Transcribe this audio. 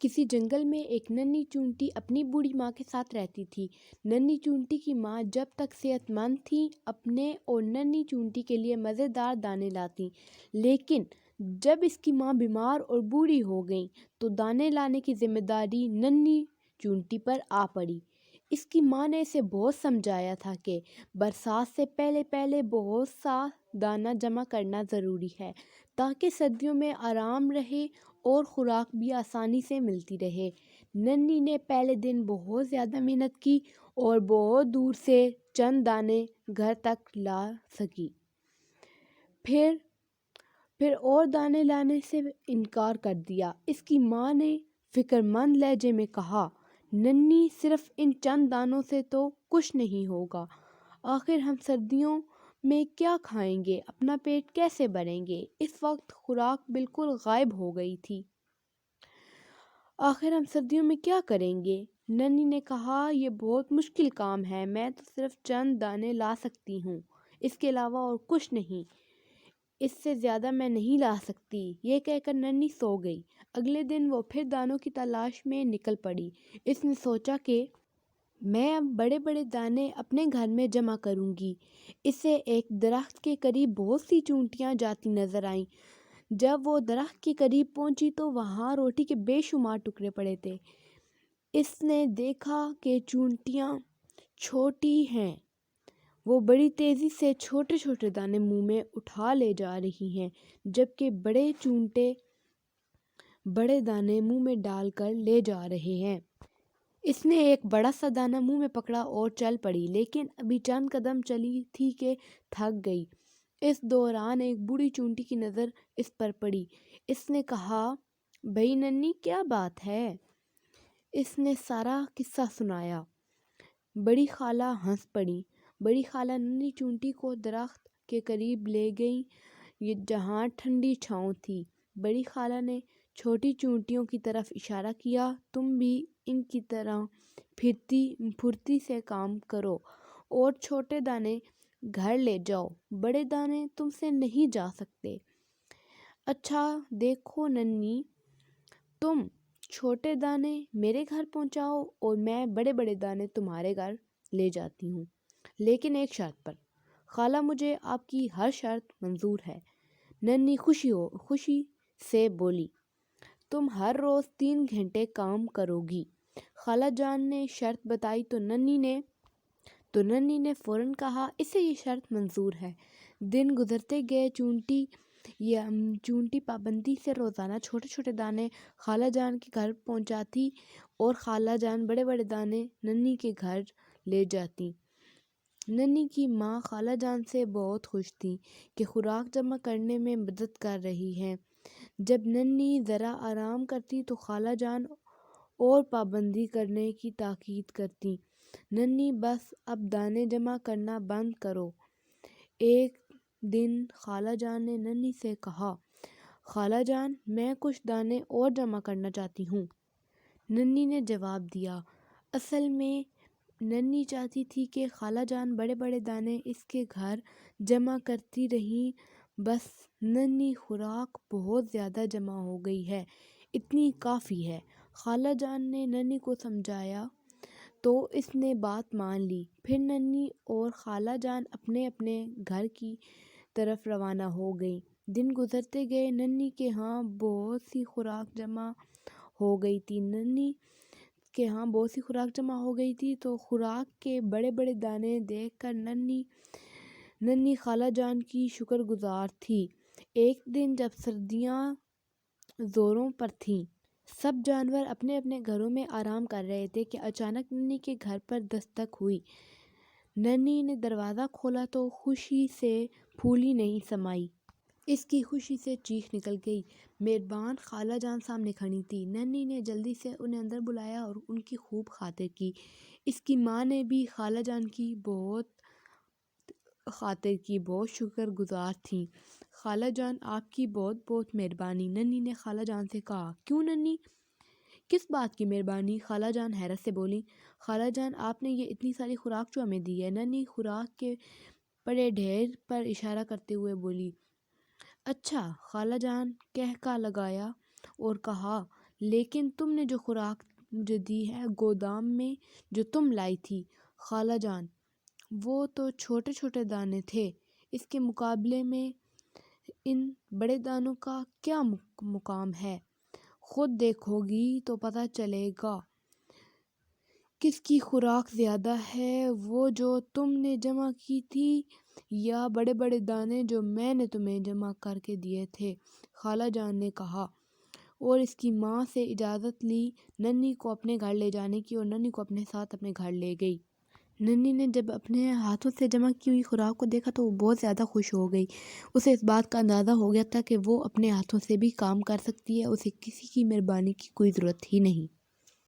کسی جنگل میں ایک ننھی چونٹی اپنی بوڑھی ماں کے ساتھ رہتی تھی۔ ننھی چونٹی کی ماں جب تک صحت مند تھی اپنے اور ننھی چونٹی کے لیے مزیدار دانے لاتی، لیکن جب اس کی ماں بیمار اور بوڑھی ہو گئی تو دانے لانے کی ذمہ داری ننھی چونٹی پر آ پڑی۔ اس کی ماں نے اسے بہت سمجھایا تھا کہ برسات سے پہلے پہلے بہت سا دانہ جمع کرنا ضروری ہے تاکہ سردیوں میں آرام رہے اور خوراک بھی آسانی سے ملتی رہے۔ ننھی نے پہلے دن بہت زیادہ محنت کی اور بہت دور سے چند دانے گھر تک لا سکی، پھر اور دانے لانے سے انکار کر دیا۔ اس کی ماں نے فکر مند لہجے میں کہا، ننھی، صرف ان چند دانوں سے تو کچھ نہیں ہوگا، آخر ہم سردیوں میں کیا کھائیں گے، اپنا پیٹ کیسے بھریں گے؟ اس وقت خوراک بالکل غائب ہو گئی تھی۔ آخر ہم سردیوں میں کیا کریں گے؟ ننھی نے کہا، یہ بہت مشکل کام ہے، میں تو صرف چند دانے لا سکتی ہوں، اس کے علاوہ اور کچھ نہیں، اس سے زیادہ میں نہیں لا سکتی۔ یہ کہہ کر ننھی سو گئی۔ اگلے دن وہ پھر دانوں کی تلاش میں نکل پڑی۔ اس نے سوچا کہ میں اب بڑے بڑے دانے اپنے گھر میں جمع کروں گی۔ اسے ایک درخت کے قریب بہت سی چونٹیاں جاتی نظر آئیں۔ جب وہ درخت کے قریب پہنچی تو وہاں روٹی کے بے شمار ٹکڑے پڑے تھے۔ اس نے دیکھا کہ چونٹیاں چھوٹی ہیں، وہ بڑی تیزی سے چھوٹے چھوٹے دانے منہ میں اٹھا لے جا رہی ہیں، جبکہ بڑے چونٹے بڑے دانے منہ میں ڈال کر لے جا رہے ہیں۔ اس نے ایک بڑا سا دانہ منہ میں پکڑا اور چل پڑی، لیکن ابھی چند قدم چلی تھی کہ تھک گئی۔ اس دوران ایک بوڑھی چونٹی کی نظر اس پر پڑی۔ اس نے کہا، بھئی ننھی، کیا بات ہے؟ اس نے سارا قصہ سنایا۔ بڑی خالہ ہنس پڑیں۔ بڑی خالہ ننھی چونٹی کو درخت کے قریب لے گئیں جہاں ٹھنڈی چھاؤں تھی۔ بڑی خالہ نے چھوٹی چونٹیوں کی طرف اشارہ کیا، تم بھی ان کی طرح پھرتی سے کام کرو اور چھوٹے دانے گھر لے جاؤ، بڑے دانے تم سے نہیں جا سکتے۔ اچھا دیکھو ننھی، تم چھوٹے دانے میرے گھر پہنچاؤ اور میں بڑے بڑے دانے تمہارے گھر لے جاتی ہوں، لیکن ایک شرط پر۔ خالہ، مجھے آپ کی ہر شرط منظور ہے، ننھی خوشی سے بولی۔ تم ہر روز 3 گھنٹے کام کرو گی۔ خالہ جان نے شرط بتائی تو ننھی نے فوراً کہا، اسے یہ شرط منظور ہے۔ دن گزرتے گئے، چونٹی پابندی سے روزانہ چھوٹے چھوٹے دانے خالہ جان کے گھر پہنچاتی اور خالہ جان بڑے بڑے دانے ننھی کے گھر لے جاتی۔ ننھی کی ماں خالہ جان سے بہت خوش تھی کہ خوراک جمع کرنے میں مدد کر رہی ہے۔ جب ننھی ذرا آرام کرتی تو خالہ جان اور پابندی کرنے کی تاکید کرتی، ننھی بس اب دانے جمع کرنا بند کرو۔ ایک دن خالہ جان نے ننھی سے کہا، خالہ جان، میں کچھ دانے اور جمع کرنا چاہتی ہوں۔ ننھی نے جواب دیا، اصل میں ننھی چاہتی تھی کہ خالہ جان بڑے بڑے دانے اس کے گھر جمع کرتی رہیں، بس ننھی خوراک بہت زیادہ جمع ہو گئی ہے، اتنی کافی ہے۔ خالہ جان نے ننھی کو سمجھایا تو اس نے بات مان لی۔ پھر ننھی اور خالہ جان اپنے اپنے گھر کی طرف روانہ ہو گئیں۔ دن گزرتے گئے، ننھی کے ہاں بہت سی خوراک جمع ہو گئی تھی تو خوراک کے بڑے بڑے دانے دیکھ کر ننھی خالہ جان کی شکر گزار تھی۔ ایک دن جب سردیاں زوروں پر تھیں، سب جانور اپنے اپنے گھروں میں آرام کر رہے تھے کہ اچانک ننھی کے گھر پر دستک ہوئی۔ ننھی نے دروازہ کھولا تو خوشی سے پھولی نہیں سمائی۔ اس کی خوشی سے چیخ نکل گئی۔ مہربان خالہ جان سامنے کھڑی تھیں۔ ننھی نے جلدی سے انہیں اندر بلایا اور ان کی خوب خاطر کی۔ اس کی ماں نے بھی خالہ جان کی بہت خاطر کی، بہت شکر گزار تھیں۔ خالہ جان، آپ کی بہت بہت مہربانی، ننھی نے خالہ جان سے کہا۔ کیوں ننھی، کس بات کی مہربانی؟ خالہ جان حیرت سے بولیں۔ خالہ جان، آپ نے یہ اتنی ساری خوراک جو ہمیں دی ہے، ننھی خوراک کے بڑے ڈھیر پر اشارہ کرتے ہوئے بولی۔ اچھا، خالہ جان کہکا لگایا اور کہا، لیکن تم نے جو خوراک مجھے دی ہے گودام میں جو تم لائی تھی خالہ جان، وہ تو چھوٹے چھوٹے دانے تھے، اس کے مقابلے میں ان بڑے دانوں کا کیا مقام ہے؟ خود دیکھو گی تو پتہ چلے گا کس کی خوراک زیادہ ہے، وہ جو تم نے جمع کی تھی یا بڑے بڑے دانے جو میں نے تمہیں جمع کر کے دیے تھے، خالہ جان نے کہا، اور اس کی ماں سے اجازت لی ننھی کو اپنے گھر لے جانے کی اور ننھی کو اپنے ساتھ اپنے گھر لے گئی۔ ننھی نے جب اپنے ہاتھوں سے جمع کی ہوئی خوراک کو دیکھا تو وہ بہت زیادہ خوش ہو گئی۔ اسے اس بات کا اندازہ ہو گیا تھا کہ وہ اپنے ہاتھوں سے بھی کام کر سکتی ہے، اسے کسی کی مہربانی کی کوئی ضرورت ہی نہیں۔